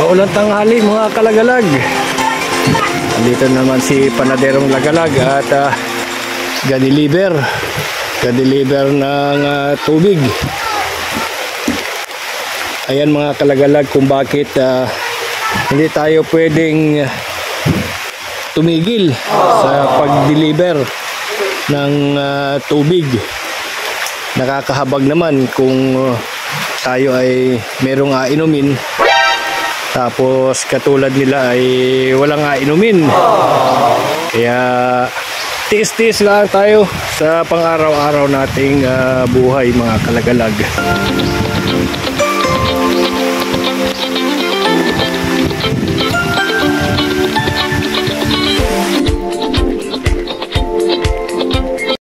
Maulang tanghali mga kalagalag. Dito naman si Panaderong Lagalag at ga-deliver ng tubig. Ayan mga kalagalag kung bakit hindi tayo pwedeng tumigil sa pag-deliver ng tubig. Nakakahabag naman kung tayo ay merong inumin, tapos katulad nila ay walang inumin. Kaya tiis-tiis lang tayo sa pang-araw-araw nating buhay mga kalagalag.